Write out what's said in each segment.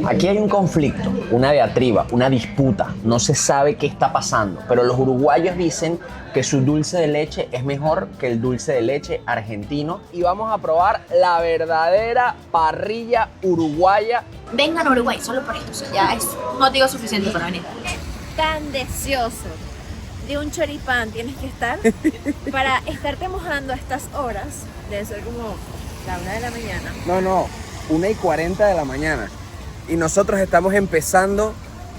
Aquí hay un conflicto, una diatriba, una disputa. No se sabe qué está pasando, pero los uruguayos dicen que su dulce de leche es mejor que el dulce de leche argentino. Y vamos a probar la verdadera parrilla uruguaya. Vengan a Uruguay solo por esto, o sea, ya es motivo suficiente para venir. Tan deseoso de un choripán tienes que estar para estarte mojando a estas horas. Debe ser como la 1 de la mañana. No, 1:40 de la mañana. Y nosotros estamos empezando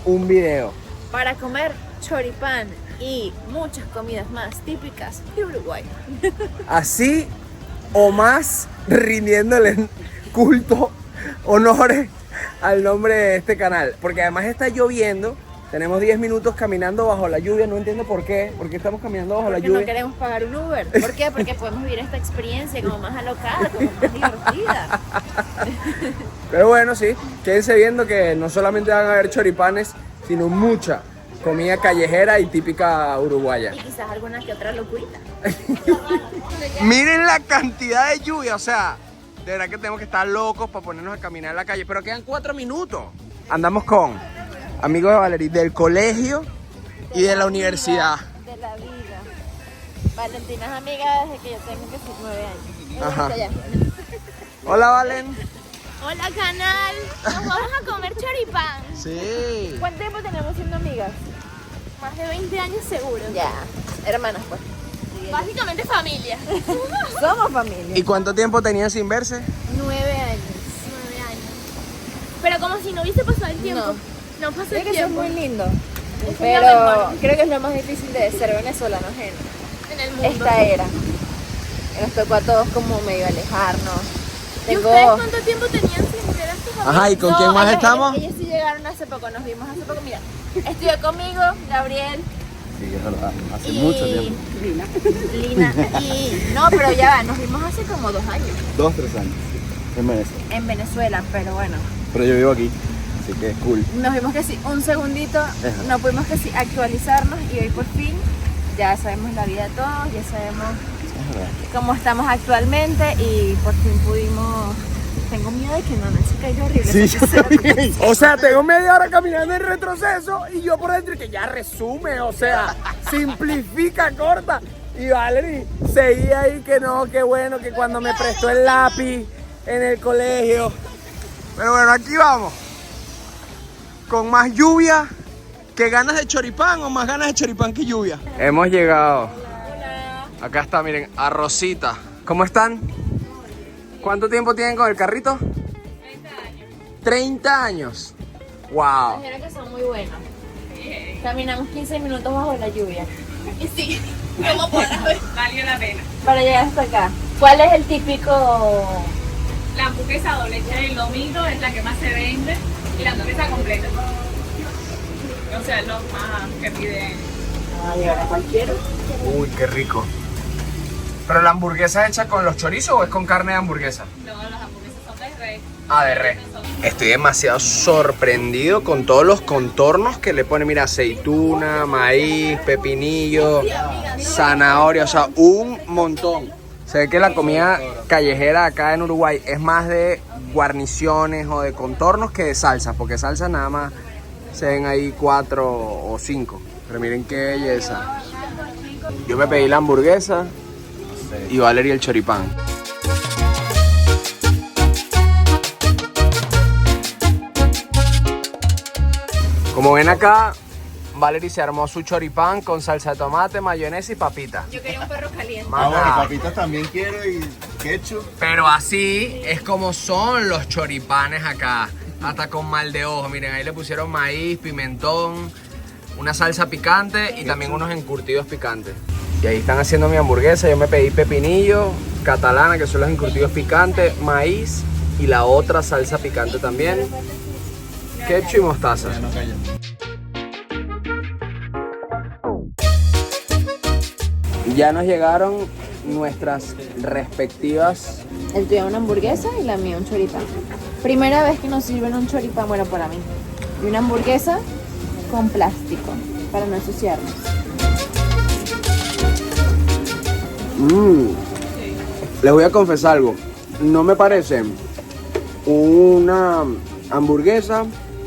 un video. Para comer choripán y muchas comidas más típicas de Uruguay. Así o más, rindiéndole culto, honores al nombre de este canal. Porque además está lloviendo. Tenemos 10 minutos caminando bajo la lluvia. No entiendo por qué. ¿Por qué estamos caminando bajo la Porque lluvia? no queremos pagar un Uber. ¿Por qué? Porque podemos vivir esta experiencia como más alocada, como más divertida. Pero bueno, sí, quédense viendo que no solamente van a haber choripanes, sino mucha comida callejera y típica uruguaya. Y quizás alguna que otra locurita. Miren la cantidad de lluvia, o sea, de verdad que tenemos que estar locos para ponernos a caminar en la calle, pero quedan 4 minutos. Andamos con amigos de Valerie del colegio y de la universidad. De la vida. Valentina es amiga desde que yo tengo que ser 9 años. Ajá. Ya. Hola, Valen. Hola, canal. Nos vamos a comer choripán. Sí. ¿Cuánto tiempo tenemos siendo amigas? Más de 20 años seguro. Ya, hermanas pues. Básicamente familia. Somos familia. ¿Y cuánto tiempo tenían sin verse? 9 años. 9 años. Pero como si no hubiese pasado el tiempo. No pasó el Creo que eso es tiempo. muy lindo, Eso es lo pero mejor creo que es lo más difícil de ser venezolanos en el mundo. esta era. Que nos tocó a todos como medio alejarnos. ¿Y ustedes cuánto tiempo tenían sin ver a sus amigos? Ajá, ¿y con quién más estamos? Ellos sí llegaron hace poco, nos vimos hace poco. Mira, estudió conmigo, Gabriel. Sí, es verdad, hace y mucho tiempo. Lina. Y no, pero ya va, nos vimos hace como 2 años 2, 3 años, sí, en Venezuela. en Venezuela, pero bueno. Pero yo vivo aquí, así que es cool. Nos vimos que sí, un segundito, no pudimos que sí actualizarnos y hoy por fin ya sabemos la vida de todos, ya sabemos Es verdad. cómo estamos actualmente y por fin pudimos. Tengo miedo de que no se caiga horrible. Sí, porque yo se- también. O sea, tengo media hora caminando en retroceso y yo por dentro que ya resume, o sea, simplifica, corta. Y Valerie seguía ahí que no, qué bueno, que cuando me prestó el lápiz en el colegio. Pero bueno, aquí vamos. Con más lluvia que ganas de choripán o más ganas de choripán que lluvia. Hemos llegado. Acá está, miren, Arrocita. ¿Cómo están? ¿Cuánto tiempo tienen con el carrito? 30 años. 30 años. Wow. Dijeron que son muy buenos. Caminamos 15 minutos bajo la lluvia. Y sí, como por Valió la pena. para llegar hasta acá. ¿Cuál es el típico? La hamburguesa doble del domingo es la que más se vende y la hamburguesa completa. O sea, los más que piden. Ay, ahora cualquiera. Uy, qué rico. ¿Pero la hamburguesa es hecha con los chorizos o es con carne de hamburguesa? No, las hamburguesas son de res. Ah, de res. Estoy demasiado sorprendido con todos los contornos que le pone. Mira, aceituna, maíz, pepinillo, zanahoria, o sea, un montón. Se ve que la comida callejera acá en Uruguay es más de guarniciones o de contornos que de salsas, porque salsas nada más se ven ahí 4 o 5. Pero miren qué belleza. Yo me pedí la hamburguesa y Valerie el choripán. Como ven acá, Valerie se armó su choripán con salsa de tomate, mayonesa y papita. Yo quería un perro caliente. Ah, bueno, Manda. papitas también quiero y ketchup. Pero así es como son los choripanes acá. Hasta con mal de ojo. Miren, ahí le pusieron maíz, pimentón, una salsa picante y también unos encurtidos picantes. Y ahí están haciendo mi hamburguesa. Yo me pedí pepinillo, catalana, que son los encurtidos picantes, maíz y la otra salsa picante también. Ketchup y mostaza. No calla. Ya nos llegaron nuestras respectivas. El tuyo una hamburguesa y la mía un choripán. Primera vez que nos sirven un choripán, bueno, para mí. Y una hamburguesa con plástico, para no ensuciarnos. Les voy a confesar algo. No me parece una hamburguesa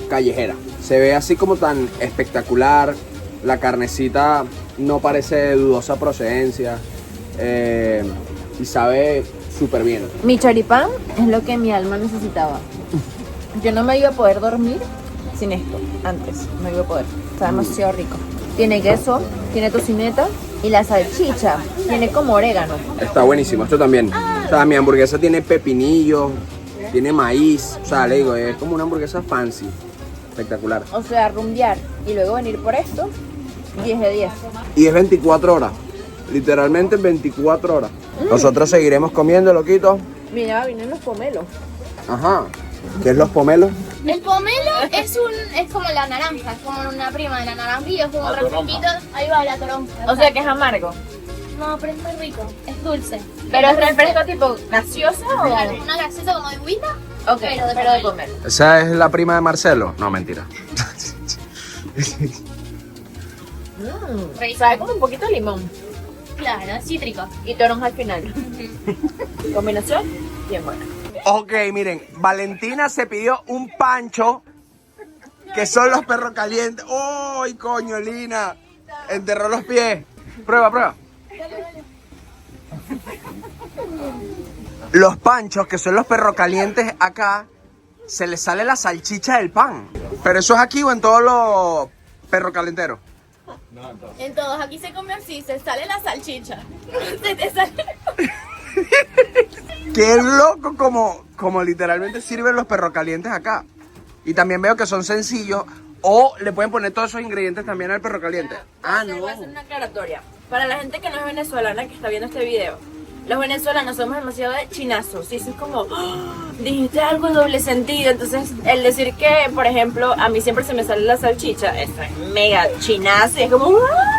callejera. Se ve así como tan espectacular. La carnecita no parece de dudosa procedencia. Y sabe súper bien. Mi choripán es lo que mi alma necesitaba. Yo no me iba a poder dormir sin esto antes. No iba a poder. Está demasiado rico. Tiene queso, tiene tocineta y la salchicha tiene como orégano. Está buenísimo, esto también. O sea, mi hamburguesa tiene pepinillo, tiene maíz. O sea, le digo, es como una hamburguesa fancy. Espectacular. O sea, rumbear y luego venir por esto, 10 de 10. Y es 24 horas. Literalmente 24 horas. Nosotros seguiremos comiendo, loquito. Mira, vienen los pomelos. Ajá. ¿Qué es los pomelos? El pomelo es como la naranja, es como una prima de la naranjilla, es como un refresquito. Ahí va la toronja. O sea que es amargo. No, pero es muy rico, es dulce. ¿Pero es refresco tipo gaseosa o...? Claro, una gaseosa como de agüita, Ok, pero de pomelo. ¿Esa es la prima de Marcelo? No, mentira. Sabe como un poquito de limón Claro, cítrico. y toronja al final. Combinación bien buena. Ok, miren, Valentina se pidió un pancho, que son los perros calientes. ¡Ay, coño, Lina! Enterró los pies. Prueba, prueba. Los panchos, que son los perros calientes acá, se les sale la salchicha del pan. ¿Pero eso es aquí o en todos los perros calenteros? En todos, aquí se come así, se sale la salchicha. Se te sale. Qué loco como literalmente sirven los perros calientes acá. Y también veo que son sencillos. O le pueden poner todos esos ingredientes también al perro caliente. Ah, no. Voy a hacer una aclaratoria. Para la gente que no es venezolana que está viendo este video, los venezolanos somos demasiado de chinazos. Y eso es como, ¡oh! Dijiste algo en doble sentido. Entonces, el decir que, por ejemplo, a mí siempre se me sale la salchicha, eso es mega chinazo. Y es como,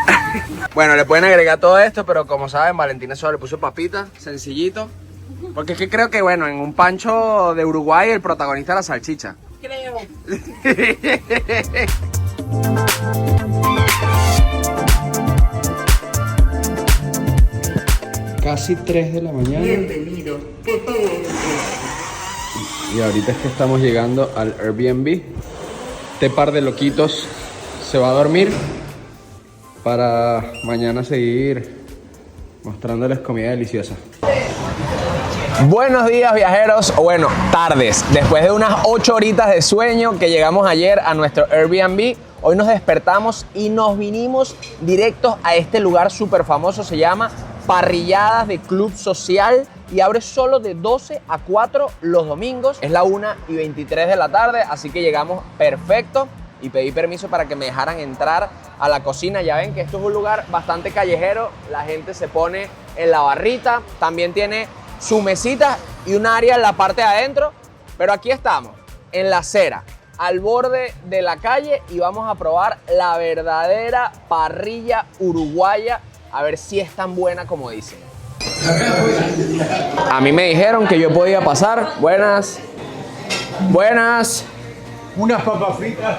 ¡ah! Bueno, le pueden agregar todo esto, pero como saben, Valentina solo le puso papita, sencillito. Porque es que creo que, bueno, en un pancho de Uruguay el protagonista es la salchicha. Creo. Casi 3 de la mañana. Bienvenido. Y ahorita es que estamos llegando al Airbnb. Este par de loquitos se va a dormir para mañana seguir mostrándoles comida deliciosa. Buenos días, viajeros, o bueno, tardes. Después de unas 8 horitas de sueño que llegamos ayer a nuestro Airbnb, hoy nos despertamos y nos vinimos directos a este lugar súper famoso. Se llama Parrilladas de Club Social y abre solo de 12 a 4 los domingos. Es la 1:23 de la tarde, así que llegamos perfecto y pedí permiso para que me dejaran entrar a la cocina. Ya ven que esto es un lugar bastante callejero, la gente se pone en la barrita, también tiene su mesita y un área en la parte de adentro, pero aquí estamos, en la acera, al borde de la calle y vamos a probar la verdadera parrilla uruguaya, a ver si es tan buena como dicen. A mí me dijeron que yo podía pasar. Buenas. Buenas. Unas papas fritas.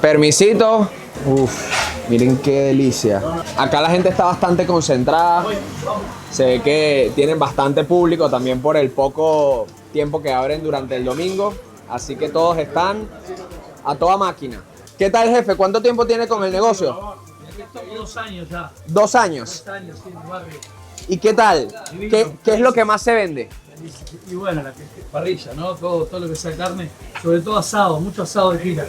Permisito. Uf, miren qué delicia. Acá la gente está bastante concentrada. Se ve que tienen bastante público también por el poco tiempo que abren durante el domingo. Así que todos están a toda máquina. ¿Qué tal, jefe? ¿Cuánto tiempo tiene con el negocio? 2 años ya. 2 años. 2 años, sí, en el barrio. ¿Y qué tal? ¿Qué es lo que más se vende? Y bueno, la parrilla, ¿no? Todo lo que sea carne, sobre todo asado, mucho asado de tira.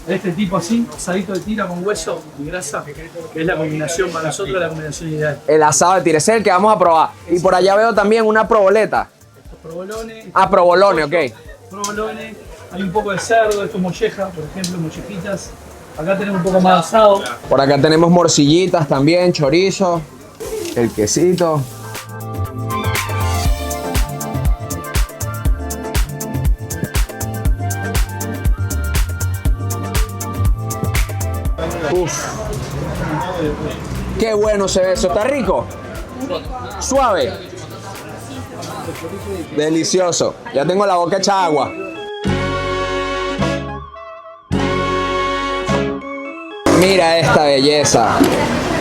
De este tipo así, asadito de tira con hueso y grasa, que es la combinación para nosotros, la combinación ideal. El asado de tira es el que vamos a probar. Y por allá veo también una proboleta. Estos provolones. Ah, provolone, ok. Provolones, hay un poco de cerdo, esto es molleja, por ejemplo, mollejitas. Acá tenemos un poco más de asado. Por acá tenemos morcillitas también, chorizo, el quesito. Uf. Qué bueno se ve eso, ¿está rico? Suave. Delicioso. Ya tengo la boca hecha agua. Mira esta belleza.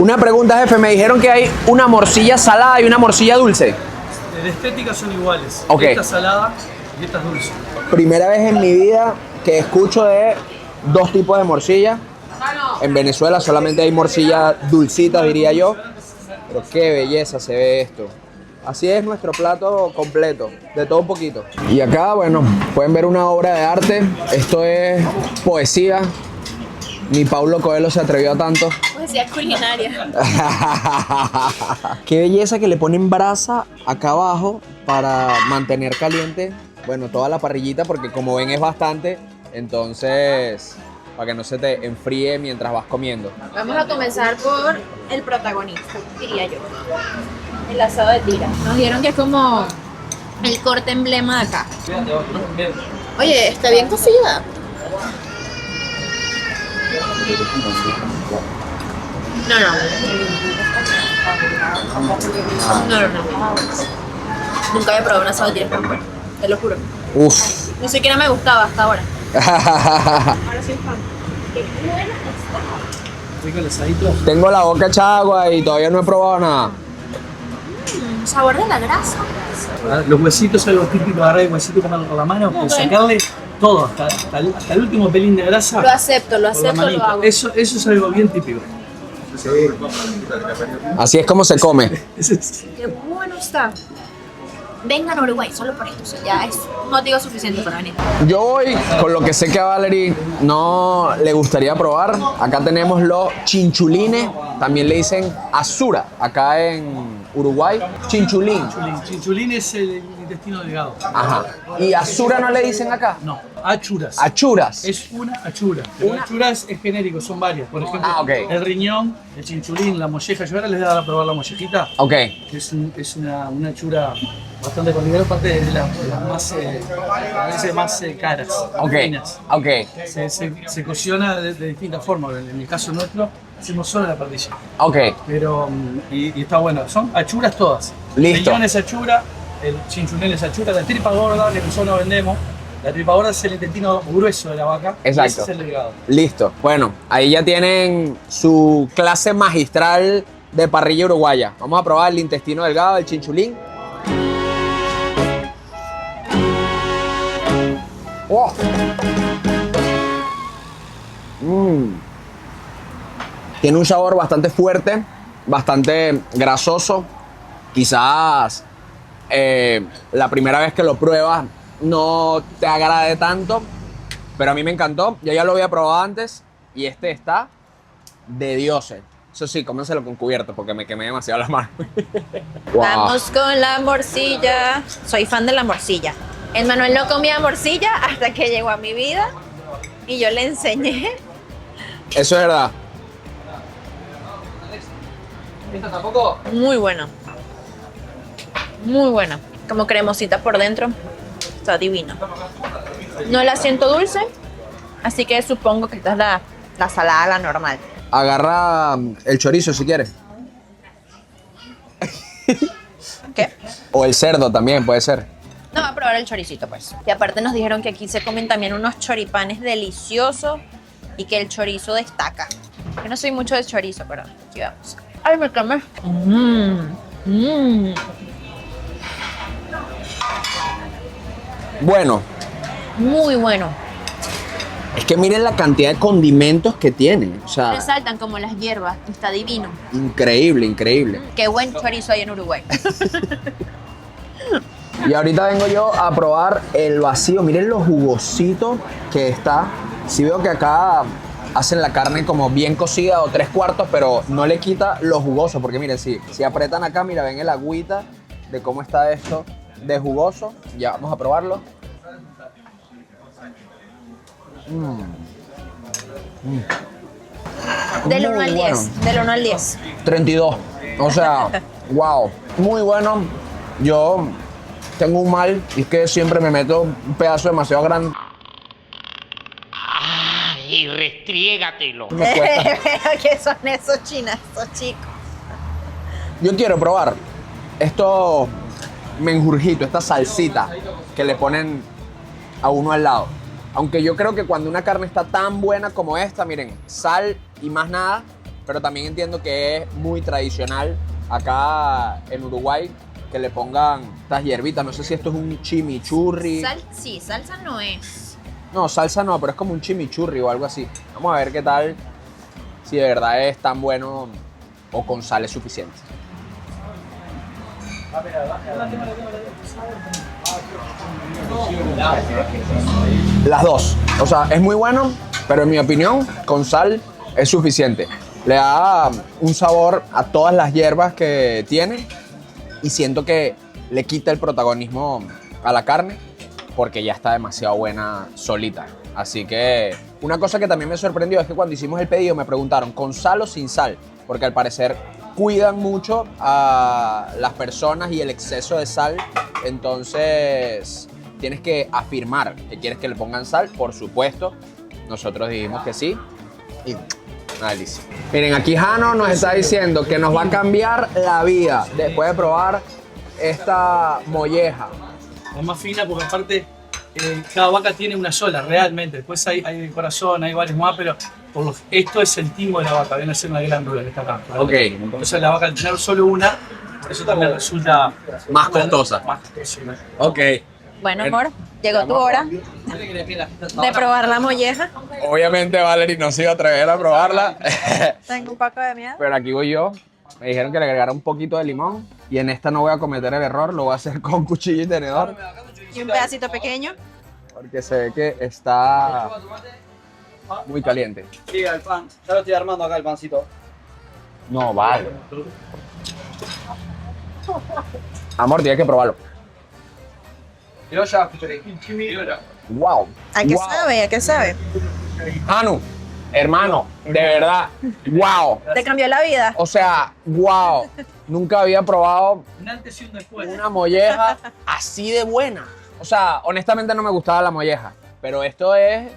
Una pregunta, jefe. Me dijeron que hay una morcilla salada y una morcilla dulce. De estética son iguales. Ok. Esta salada Y esta es dulce. Primera vez en mi vida que escucho de dos tipos de morcilla. En Venezuela solamente hay morcilla dulcita, diría yo. Pero qué belleza se ve esto. Así es nuestro plato completo, de todo un poquito. Y acá, bueno, pueden ver una obra de arte. Esto es poesía. Ni Paulo Coelho se atrevió a tanto. Poesía culinaria. Qué belleza que le ponen brasa acá abajo para mantener caliente, bueno, toda la parrillita, porque como ven es bastante, entonces para que no se te enfríe mientras vas comiendo. Vamos a comenzar por el protagonista, diría yo. El asado de tira. Nos dieron que es como el corte emblema de acá. Oye, está bien cocida. No. Nunca había probado un asado de tira tan bueno, te lo juro. Uf. Ni siquiera me gustaba hasta ahora. Ahora sí es fan. Qué buena está. Rico el asadito. Tengo la boca hecha agua y todavía no he probado nada. Sabor de la grasa. Los huesitos, algo típico, agarrar el huesito con la mano, pues sacarle todo, hasta el último pelín de grasa. Lo acepto, por la lo manito. hago. Eso es algo bien típico. Así es como se come. Qué bueno está. Vengan a Uruguay, solo por esto. O sea, ya es motivo suficiente para venir. Yo voy con lo que sé que a Valerie no le gustaría probar. Acá tenemos los chinchulines, también le dicen azura, acá en Uruguay. Chinchulín. Chinchulín es el intestino delgado. Ajá. ¿Y azura no le dicen acá? No, achuras. Achuras. Es una achura. Pero achuras es genérico, son varias. Por ejemplo, el riñón, el chinchulín, la molleja. Yo ahora les voy a dar a probar la mollejita. Ok. Que es una achura bastante condimentada, aparte de las más, a veces más caras. Ok. Finas. Ok. Se cocina de distintas formas. En el caso nuestro, hacemos solo la parrilla. Ok. Pero, y está bueno. Son achuras todas. Listo. El riñón es achura, el chinchulín es achura, la tripa gorda que nosotros no vendemos. La tripa gorda es el intestino grueso de la vaca. Exacto. Y ese es el delgado. Listo. Bueno, ahí ya tienen su clase magistral de parrilla uruguaya. Vamos a probar el intestino delgado, el chinchulín. Oh. Tiene un sabor bastante fuerte, bastante grasoso. Quizás la primera vez que lo pruebas no te agrade tanto, pero a mí me encantó. Yo ya lo había probado antes y este está de dioses. Eso sí, cómenselo con cubierto porque me quemé demasiado las manos. Wow. Vamos con la morcilla. Soy fan de la morcilla. El Manuel no comía morcilla hasta que llegó a mi vida y yo le enseñé. Eso es verdad. Muy bueno. Muy bueno. Como cremosita por dentro. Está divino. No la siento dulce, así que supongo que esta es la salada, la normal. Agarra el chorizo si quieres. ¿Qué? O el cerdo también puede ser. No, va a probar el choricito, pues. Y aparte nos dijeron que aquí se comen también unos choripanes deliciosos y que el chorizo destaca. Yo no soy mucho de chorizo, pero aquí vamos. ¡Ay, me quemé! Bueno, Muy bueno. es que miren la cantidad de condimentos que tiene. O sea, Resaltan como las hierbas. Está divino. increíble, increíble. Qué buen chorizo hay en Uruguay. Y ahorita vengo yo a probar el vacío. Miren lo jugosito que está. Sí veo que acá hacen la carne como bien cocida o 3/4, pero no le quita lo jugoso. Porque miren, si apretan acá, mira, ven el agüita de cómo está esto de jugoso. Ya, vamos a probarlo. Del 1 Muy al 10. bueno. Del 1 al 10. 32. O sea, wow. Muy bueno. Yo tengo un mal y es que siempre me meto un pedazo demasiado grande. Y restriégatelo. Me cuesta. ¿Qué son esos chinazos, chicos? Yo quiero probar estos menjurjitos, esta salsita que le ponen a uno al lado. Aunque yo creo que cuando una carne está tan buena como esta, miren, sal y más nada, pero también entiendo que es muy tradicional acá en Uruguay que le pongan estas hierbitas. No sé si esto es un chimichurri. Sí, salsa no es. No, salsa no, pero es como un chimichurri o algo así. Vamos a ver qué tal, si de verdad es tan bueno o con sal es suficiente. Las dos. O sea, es muy bueno, pero en mi opinión, con sal es suficiente. Le da un sabor a todas las hierbas que tiene y siento que le quita el protagonismo a la carne porque ya está demasiado buena solita. Así que una cosa que también me sorprendió es que cuando hicimos el pedido me preguntaron ¿con sal o sin sal? Porque al parecer cuidan mucho a las personas y el exceso de sal. Entonces tienes que afirmar que quieres que le pongan sal, por supuesto. Nosotros dijimos que sí y una delicia. Miren, aquí Jano nos está diciendo que nos va a cambiar la vida después de probar esta molleja. Es más fina porque aparte cada vaca tiene una sola, realmente. Después hay el corazón, hay varios más, pero esto es el timo de la vaca, viene a ser una glándula que está acá. Ok. Entonces la vaca al tener solo una, eso también resulta Más costosa. Más costosa. Ok. Bueno, amor, llegó tu hora de probar la molleja. Obviamente Valerie no se iba a atrever a probarla. Tengo un poco de miedo. Pero aquí voy yo. Me dijeron que le agregara un poquito de limón. Y en esta no voy a cometer el error. Lo voy a hacer con cuchillo y tenedor. Y un pedacito pequeño. Porque se ve que está muy caliente. Sí, el pan. Ya lo estoy armando acá el pancito. No, vale. Amor, tienes que probarlo. Yo ya Wow. ¿A qué Wow. sabe? ¿A qué sabe? Anu, hermano, de verdad, wow. ¿Te cambió la vida? O sea, wow. Nunca había probado Un antes y un después. una molleja así de buena. O sea, honestamente no me gustaba la molleja, pero esto es,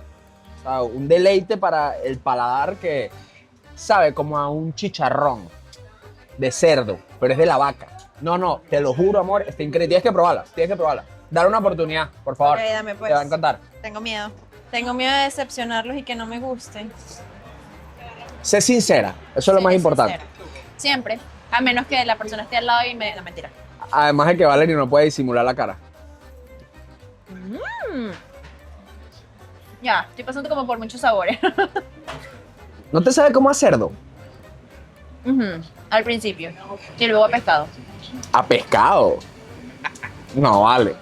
o sea, un deleite para el paladar que sabe como a un chicharrón de cerdo, pero es de la vaca. No, te lo juro, amor, está increíble. Tienes que probarla. Dale una oportunidad, por favor. Ok, dame, pues. Te va a encantar. Tengo miedo. Tengo miedo de decepcionarlos y que no me gusten. Sé sincera, eso es lo más importante. Siempre. A menos que la persona esté al lado y me... No, mentira. Además de que Valerie no puede disimular la cara. Ya, estoy pasando como por muchos sabores. ¿No te sabe cómo a cerdo? Al principio. Y luego a pescado. A pescado. No, vale.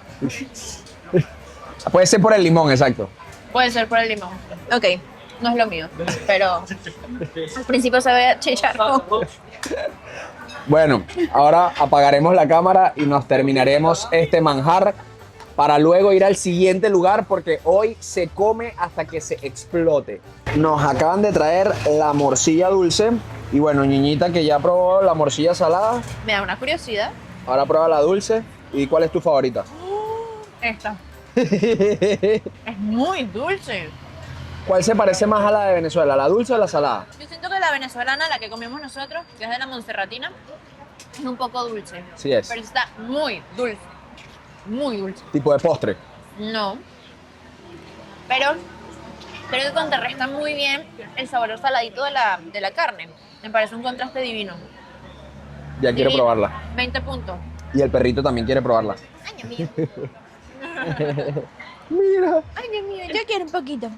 Puede ser por el limón, exacto. Puede ser por el limón. Ok, no es lo mío. Pero al principio sabe a chicharrón. Bueno, ahora apagaremos la cámara y nos terminaremos este manjar para luego ir al siguiente lugar porque hoy se come hasta que se explote. Nos acaban de traer la morcilla dulce y bueno, Ñiñita que ya probó la morcilla salada, Me da una curiosidad. ahora prueba la dulce. ¿Y cuál es tu favorita? Esta. Es muy dulce. ¿Cuál se parece más a la de Venezuela, la dulce o la salada? Yo siento que la venezolana, la que comimos nosotros, que es de la Monserratina, es un poco dulce. Sí es. Pero está muy dulce. Muy dulce. Tipo de postre. No. Pero creo que contrarresta muy bien el sabor saladito de la carne. Me parece un contraste divino. Ya quiero Divino. probarla. 20 puntos. Y el perrito también quiere probarla. Ay, Dios mío. Mira. Ay, Dios mío, yo quiero un poquito.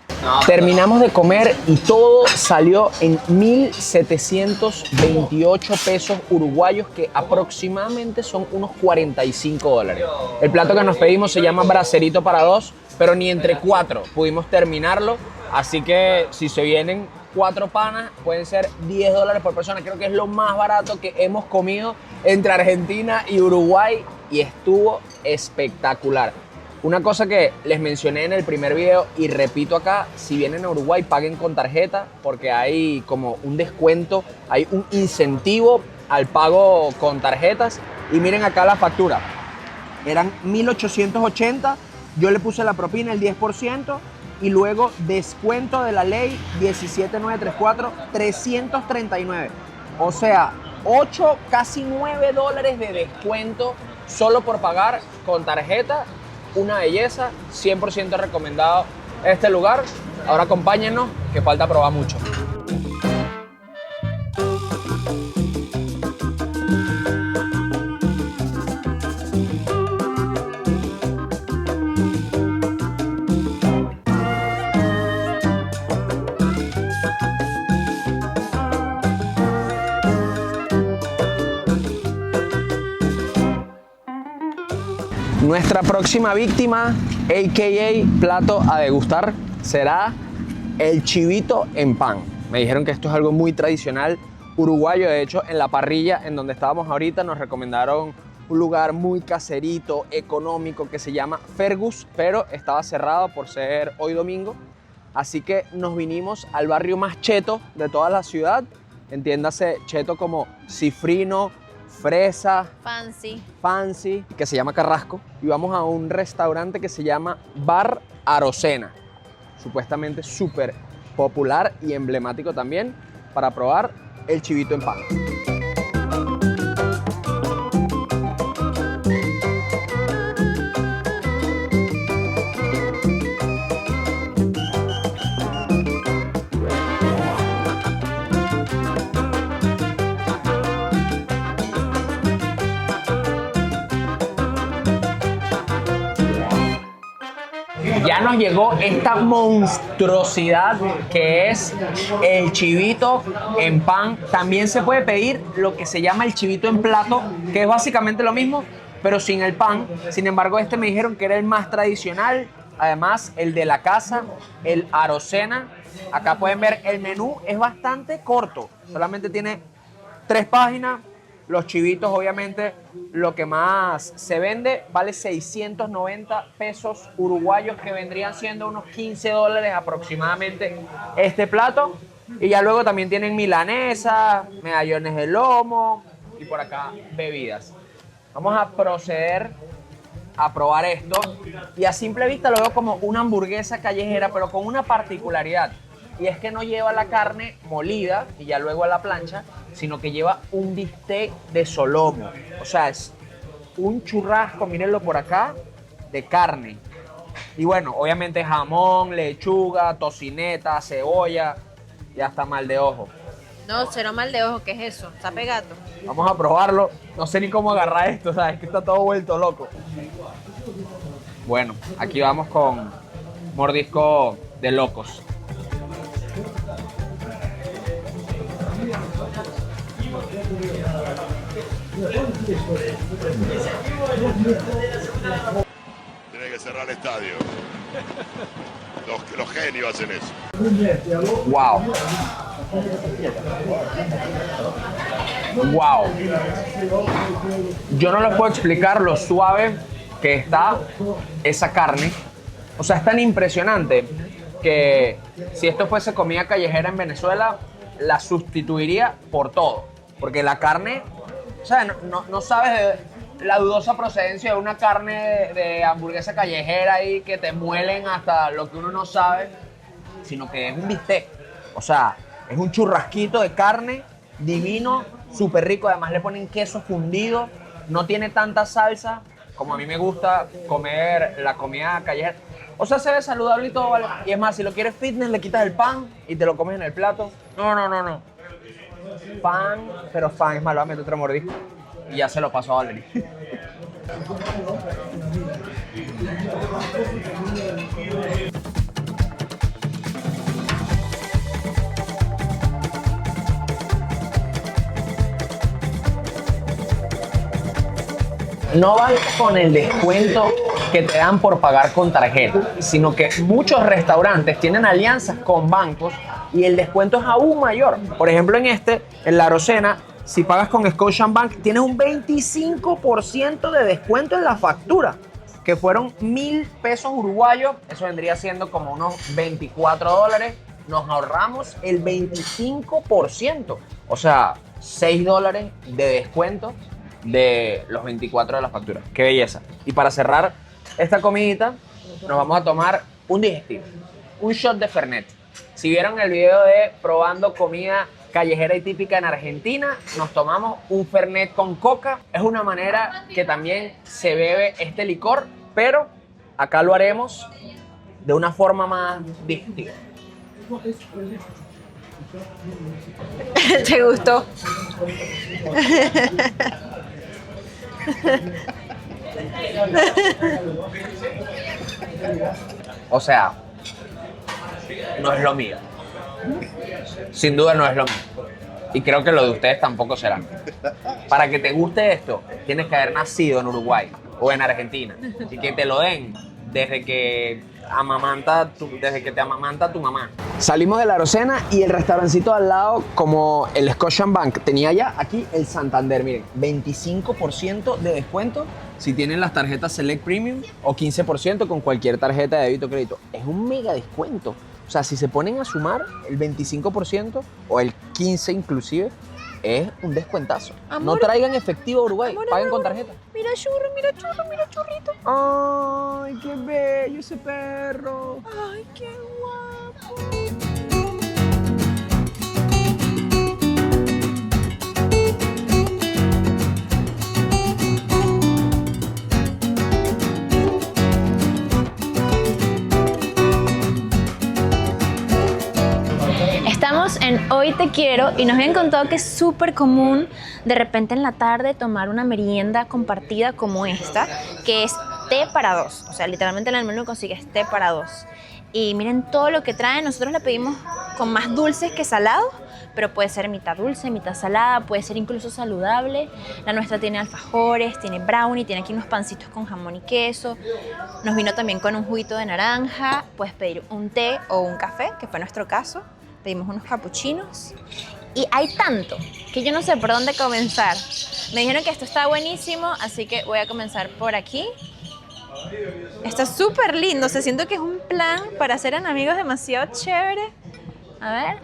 Terminamos de comer y todo salió en 1,728 pesos uruguayos, que aproximadamente son unos 45 dólares. El plato que nos pedimos se llama bracerito para dos, pero ni entre 4 pudimos terminarlo. Así que si se vienen 4 panas, pueden ser 10 dólares por persona. Creo que es lo más barato que hemos comido entre Argentina y Uruguay y estuvo espectacular. Una cosa que les mencioné en el primer video y repito acá, si vienen a Uruguay paguen con tarjeta porque hay como un descuento, hay un incentivo al pago con tarjetas. Y miren acá la factura, eran 1.880, yo le puse la propina el 10% y luego descuento de la ley 17934, 339. O sea, 8, casi 9 dólares de descuento solo por pagar con tarjeta. Una belleza, 100% recomendado este lugar. Ahora acompáñennos, que falta probar mucho. Nuestra próxima víctima, a.k.a. plato a degustar, será el chivito en pan. Me dijeron que esto es algo muy tradicional uruguayo. De hecho, en la parrilla en donde estábamos ahorita nos recomendaron un lugar muy caserito, económico, que se llama Fergus, pero estaba cerrado por ser hoy domingo. Así que nos vinimos al barrio más cheto de toda la ciudad. Entiéndase cheto como cifrino, fresa, fancy, que se llama Carrasco. Y vamos a un restaurante que se llama Bar Arocena. Supuestamente súper popular y emblemático también para probar el chivito en pan. Ya nos llegó esta monstruosidad que es el chivito en pan. También se puede pedir lo que se llama el chivito en plato, que es básicamente lo mismo, pero sin el pan. Sin embargo, este me dijeron que era el más tradicional. Además, el de la casa, el Arocena. Acá pueden ver el menú, es bastante corto. Solamente tiene 3 páginas. Los chivitos, obviamente, lo que más se vende, vale 690 pesos uruguayos, que vendrían siendo unos 15 dólares aproximadamente este plato. Y ya luego también tienen milanesa, medallones de lomo y por acá bebidas. Vamos a proceder a probar esto. Y a simple vista lo veo como una hamburguesa callejera, pero con una particularidad. Y es que no lleva la carne molida y ya luego a la plancha, sino que lleva un bistec de solomo. O sea, es un churrasco, mírenlo por acá, de carne. Y bueno, obviamente jamón, lechuga, tocineta, cebolla y hasta mal de ojo. No, cero mal de ojo, ¿qué es eso? Está pegado. Vamos a probarlo. No sé ni cómo agarrar esto, ¿sabes? Que está todo vuelto loco. Bueno, aquí vamos con mordisco de locos. Tiene que cerrar el estadio. Los genios hacen eso. Wow. Wow. Yo no les puedo explicar lo suave que está esa carne. O sea, es tan impresionante que si esto fuese comida callejera en Venezuela, la sustituiría por todo. Porque la carne, o sea, no sabes de la dudosa procedencia de una carne de hamburguesa callejera ahí que te muelen hasta lo que uno no sabe, sino que es un bistec. O sea, es un churrasquito de carne divino, súper rico. Además le ponen queso fundido, no tiene tanta salsa como a mí me gusta comer la comida callejera. O sea, se ve saludable y todo, ¿vale? Y es más, si lo quieres fitness, le quitas el pan y te lo comes en el plato. No. Pan, pero fan, es más, lo voy a meter otro mordisco y ya se lo paso a Valerie. No van con el descuento que te dan por pagar con tarjeta, sino que muchos restaurantes tienen alianzas con bancos y el descuento es aún mayor. Por ejemplo, en la Arocena, si pagas con Scotiabank, tienes un 25% de descuento en la factura, que fueron 1.000 pesos uruguayos. Eso vendría siendo como unos 24 dólares. Nos ahorramos el 25%. O sea, 6 dólares de descuento de los 24 de la factura. ¡Qué belleza! Y para cerrar esta comidita, nos vamos a tomar un digestivo, un shot de Fernet. Si vieron el video de probando comida callejera y típica en Argentina, nos tomamos un Fernet con coca. Es una manera que también se bebe este licor, pero acá lo haremos de una forma más digestiva. ¿Te gustó? O sea, no es lo mío. Sin duda no es lo mío. Y creo que lo de ustedes tampoco será. Para que te guste esto, tienes que haber nacido en Uruguay. o en Argentina. Y que te lo den desde que te amamanta tu mamá. Salimos de la Arocena y el restaurancito al lado, como el Scotiabank, tenía ya aquí el Santander. Miren, 25% de descuento si tienen las tarjetas Select Premium o 15% con cualquier tarjeta de débito o crédito. Es un mega descuento. O sea, si se ponen a sumar el 25% o el 15% inclusive, es un descuentazo. Amor, no traigan efectivo a Uruguay, amor, paguen amor. con tarjeta. Mira churro, mira churro, mira churrito. ¡Ay, qué bello ese perro! Ay, qué guapo. Estamos en Hoy Te Quiero y nos habían contado que es súper común de repente en la tarde tomar una merienda compartida como esta, que es té para dos. O sea, literalmente en el menú consigues té para dos. Y miren todo lo que trae. Nosotros le pedimos con más dulces que salados, pero puede ser mitad dulce, mitad salada, puede ser incluso saludable. La nuestra tiene alfajores, tiene brownie, tiene aquí unos pancitos con jamón y queso. Nos vino también con un juguito de naranja. Puedes pedir un té o un café, que fue nuestro caso. Pedimos unos capuchinos. Y hay tanto que yo no sé por dónde comenzar. Me dijeron que esto está buenísimo, así que voy a comenzar por aquí. Está súper lindo. Se siento que es un plan para hacer en amigos demasiado chévere. A ver.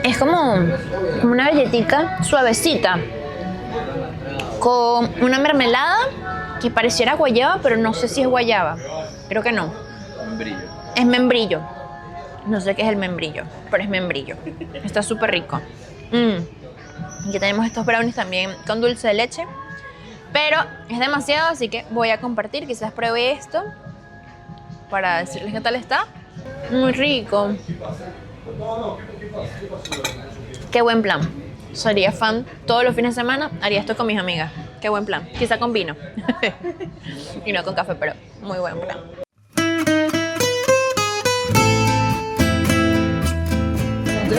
Es como una galletita suavecita con una mermelada que pareciera guayaba, pero no sé si es guayaba. Creo que no. Membrillo. Es membrillo. No sé qué es el membrillo, pero es membrillo. Está súper rico. Y aquí tenemos estos brownies también con dulce de leche. Pero es demasiado, así que voy a compartir. Quizás pruebe esto para decirles qué tal está. Muy rico. Qué buen plan. Sería fan todos los fines de semana. Haría esto con mis amigas. Qué buen plan. Quizá con vino. Y no con café, pero muy buen plan.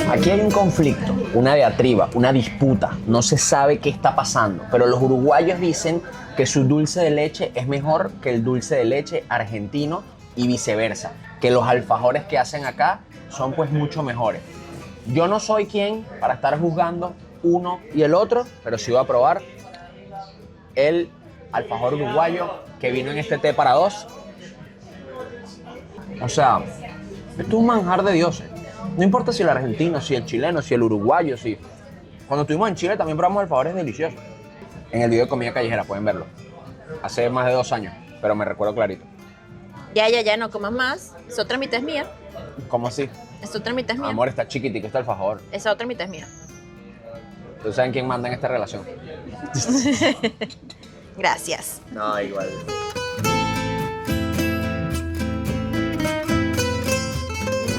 Aquí hay un conflicto, una diatriba, una disputa. No se sabe qué está pasando, pero los uruguayos dicen que su dulce de leche es mejor que el dulce de leche argentino y viceversa, que los alfajores que hacen acá son pues mucho mejores. Yo no soy quien para estar juzgando uno y el otro, pero sí voy a probar el alfajor uruguayo que vino en este té para dos. O sea, esto es un manjar de dioses. No importa si el argentino, si el chileno, si el uruguayo, si... Cuando estuvimos en Chile también probamos alfajores deliciosos. En el video de comida callejera, pueden verlo. Hace más de 2 años, pero me recuerdo clarito. Ya, no comas más. Esa otra mitad es mía. ¿Cómo así? Esa otra mitad es mía. Amor, está chiquitico este alfajor. Esa otra mitad es mía. ¿Ustedes saben quién manda en esta relación? Gracias. No, igual.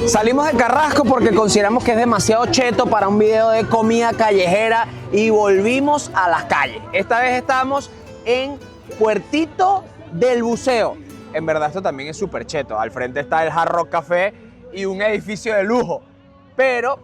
Salimos de Carrasco porque consideramos que es demasiado cheto para un video de comida callejera y volvimos a las calles. Esta vez estamos en Puertito del Buceo. En verdad esto también es súper cheto. Al frente está el Hard Rock Café y un edificio de lujo. Pero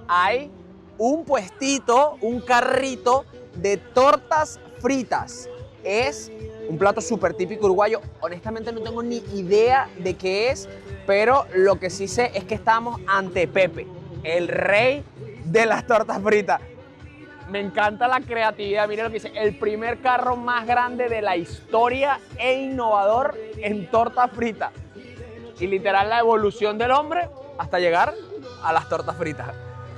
hay un puestito, un carrito de tortas fritas. Es un plato súper típico uruguayo. Honestamente no tengo ni idea de qué es, pero lo que sí sé es que estamos ante Pepe, el rey de las tortas fritas. Me encanta la creatividad. Miren lo que dice: el primer carro más grande de la historia e innovador en tortas fritas. Y literal la evolución del hombre hasta llegar a las tortas fritas.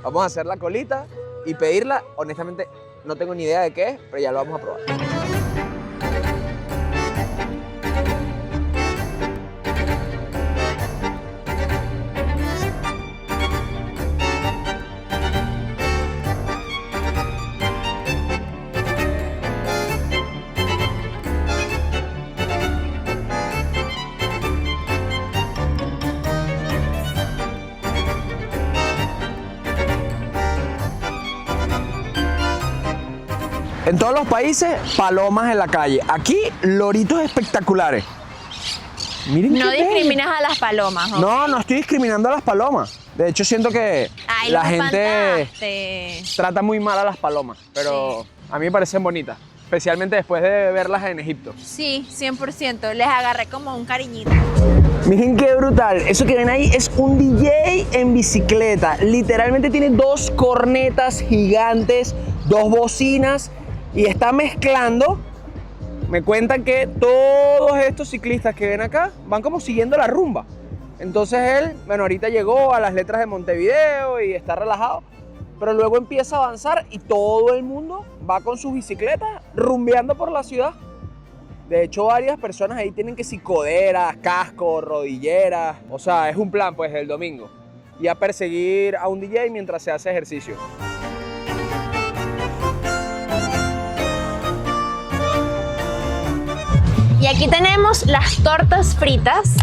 Vamos a hacer la colita y pedirla. Honestamente no tengo ni idea de qué es, pero ya lo vamos a probar. En todos los países, palomas en la calle. Aquí, loritos espectaculares. Miren No qué bello. discriminas a las palomas, ¿ok? No, no estoy discriminando a las palomas. De hecho, siento que Ay, la los gente espantaste. trata muy mal a las palomas, pero a mí me parecen bonitas, especialmente después de verlas en Egipto. Sí, 100%. Les agarré como un cariñito. Miren qué brutal. Eso que ven ahí es un DJ en bicicleta. Literalmente tiene 2 cornetas gigantes, 2 bocinas y está mezclando. Me cuentan que todos estos ciclistas que ven acá van como siguiendo la rumba. Entonces él, bueno, ahorita llegó a las letras de Montevideo y está relajado, pero luego empieza a avanzar y todo el mundo va con sus bicicletas rumbeando por la ciudad. De hecho, varias personas ahí tienen que si coderas, cascos, rodilleras. O sea, es un plan pues el domingo. Y a perseguir a un DJ mientras se hace ejercicio. Y aquí tenemos las tortas fritas.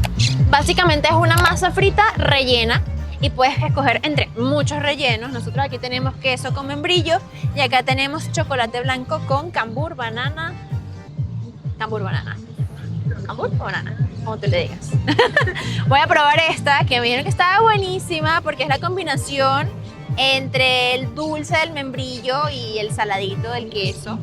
Básicamente es una masa frita rellena y puedes escoger entre muchos rellenos. Nosotros aquí tenemos queso con membrillo y acá tenemos chocolate blanco con cambur, banana. Cambur, banana. ¿Cambur o banana? Como tú le digas. Voy a probar esta, que me dijeron que estaba buenísima porque es la combinación entre el dulce del membrillo y el saladito del queso.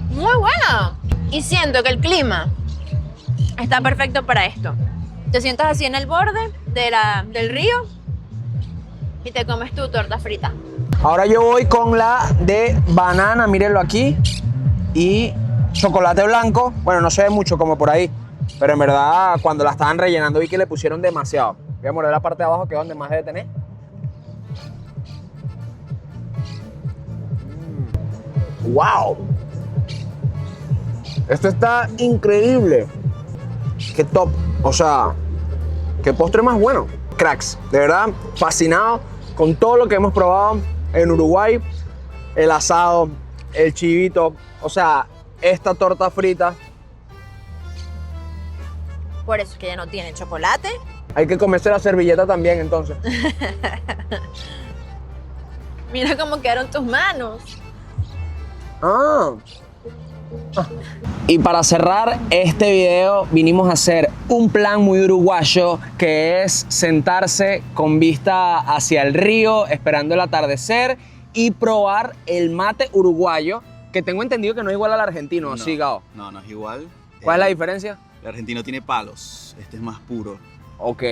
Muy buena. Y siento que el clima está perfecto para esto. Te sientas así en el borde del río y te comes tu torta frita. Ahora yo voy con la de banana, mírenlo aquí, y chocolate blanco. Bueno, no se ve mucho como por ahí, pero en verdad cuando la estaban rellenando vi que le pusieron demasiado. Voy a morder la parte de abajo que es donde más debe tener. ¡Wow! Esto está increíble. ¡Qué top! O sea, qué postre más bueno. Cracks, de verdad, fascinado con todo lo que hemos probado en Uruguay. El asado, el chivito, o sea, esta torta frita. Por eso es que ya no tiene chocolate. Hay que comerse la servilleta también, entonces. Mira cómo quedaron tus manos. Ah. Y para cerrar este video vinimos a hacer un plan muy uruguayo, que es sentarse con vista hacia el río esperando el atardecer y probar el mate uruguayo, que tengo entendido que no es igual al argentino, ¿sí, Gao? No, no es igual. ¿Cuál es la diferencia? El argentino tiene palos, este es más puro. Ok.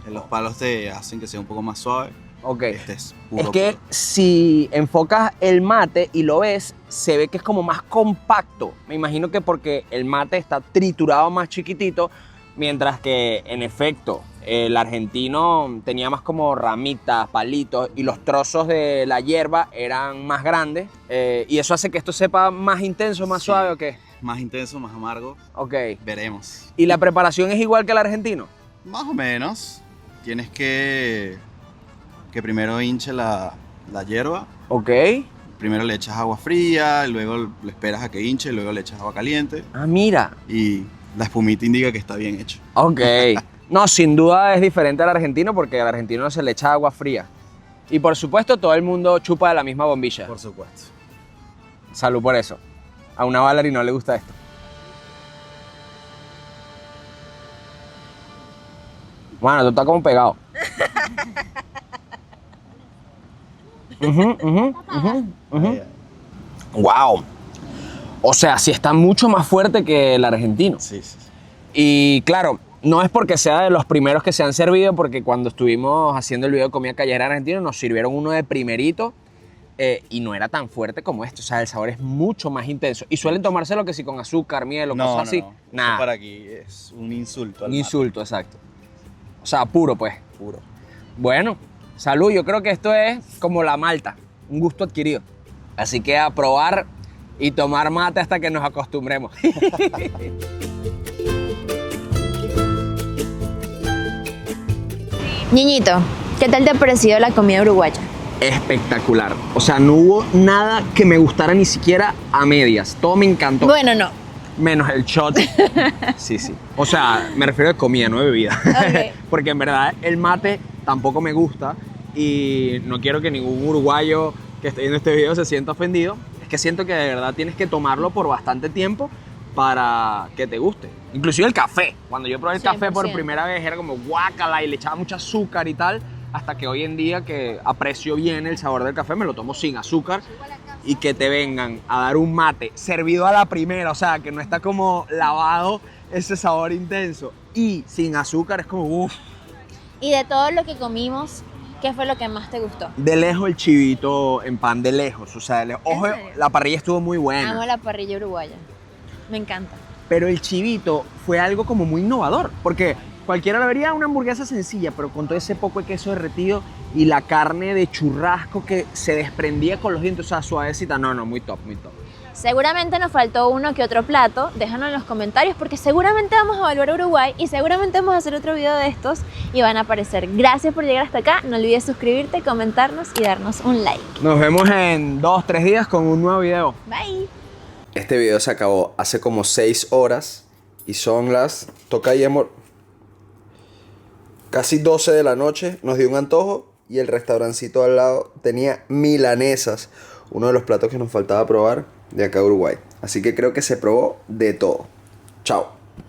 Los palos te hacen que sea un poco más suave. Ok. Este es puro. Es que puro. si enfocas el mate y lo ves, se ve que es como más compacto. Me imagino que porque el mate está triturado más chiquitito, mientras que en efecto el argentino tenía más como ramitas, palitos, y los trozos de la hierba eran más grandes. Y eso hace que esto sepa más intenso, más suave, ¿o qué? Más intenso, más amargo. Ok. Veremos. ¿Y la preparación es igual que el argentino? Más o menos. Tienes que primero hinche la hierba. Ok. Primero le echas agua fría, luego le esperas a que hinche, luego le echas agua caliente. Ah, mira. Y la espumita indica que está bien hecho. Ok. No, sin duda es diferente al argentino porque al argentino no se le echa agua fría. Y por supuesto todo el mundo chupa de la misma bombilla. Por supuesto. Salud por eso. A una Valerie no le gusta esto. Bueno, tú estás como pegado. Wow. O sea, sí está mucho más fuerte que el argentino. Sí, sí. Y claro, no es porque sea de los primeros que se han servido, porque cuando estuvimos haciendo el video de comida callejera argentina nos sirvieron uno de primerito y no era tan fuerte como este. O sea, el sabor es mucho más intenso. Y suelen tomárselo que sí con azúcar, miel o cosas así. No. Nada. Eso para aquí es un insulto. Un insulto, exacto. O sea, puro pues. Puro. Bueno, salud. Yo creo que esto es como la malta, un gusto adquirido. Así que a probar y tomar mate hasta que nos acostumbremos. Niñito, ¿qué tal te ha parecido la comida uruguaya? Espectacular. O sea, no hubo nada que me gustara ni siquiera a medias. Todo me encantó. Bueno, no. Menos el shot. Sí, sí. O sea, me refiero a comida, no de bebida. Okay. Porque en verdad el mate tampoco me gusta. y no quiero que ningún uruguayo que esté viendo este video se sienta ofendido, es que siento que de verdad tienes que tomarlo por bastante tiempo para que te guste. Inclusive el café. Cuando yo probé el café por 100%. primera vez era como guácala y le echaba mucho azúcar y tal, hasta que hoy en día que aprecio bien el sabor del café, me lo tomo sin azúcar y que te vengan a dar un mate servido a la primera, o sea, que no está como lavado ese sabor intenso y sin azúcar es como uff. Y de todo lo que comimos, ¿qué fue lo que más te gustó? De lejos el chivito en pan de lejos, o sea, ojo, serio? la parrilla estuvo muy buena. Amo la parrilla uruguaya. Me encanta. Pero el chivito fue algo como muy innovador, porque cualquiera le vería una hamburguesa sencilla, pero con todo ese poco de queso derretido y la carne de churrasco que se desprendía con los dientes, o sea, suavecita. No, muy top, muy top. Seguramente nos faltó uno que otro plato, déjanos en los comentarios porque seguramente vamos a volver a Uruguay y seguramente vamos a hacer otro video de estos y van a aparecer. Gracias por llegar hasta acá, no olvides suscribirte, comentarnos y darnos un like. Nos vemos en 2-3 días con un nuevo video. Bye. Este video se acabó hace como 6 horas y son las, toca ahí amor, casi 12 de la noche. Nos dio un antojo y el restaurancito al lado tenía milanesas, uno de los platos que nos faltaba probar de acá a Uruguay. Así que creo que se probó de todo. Chao.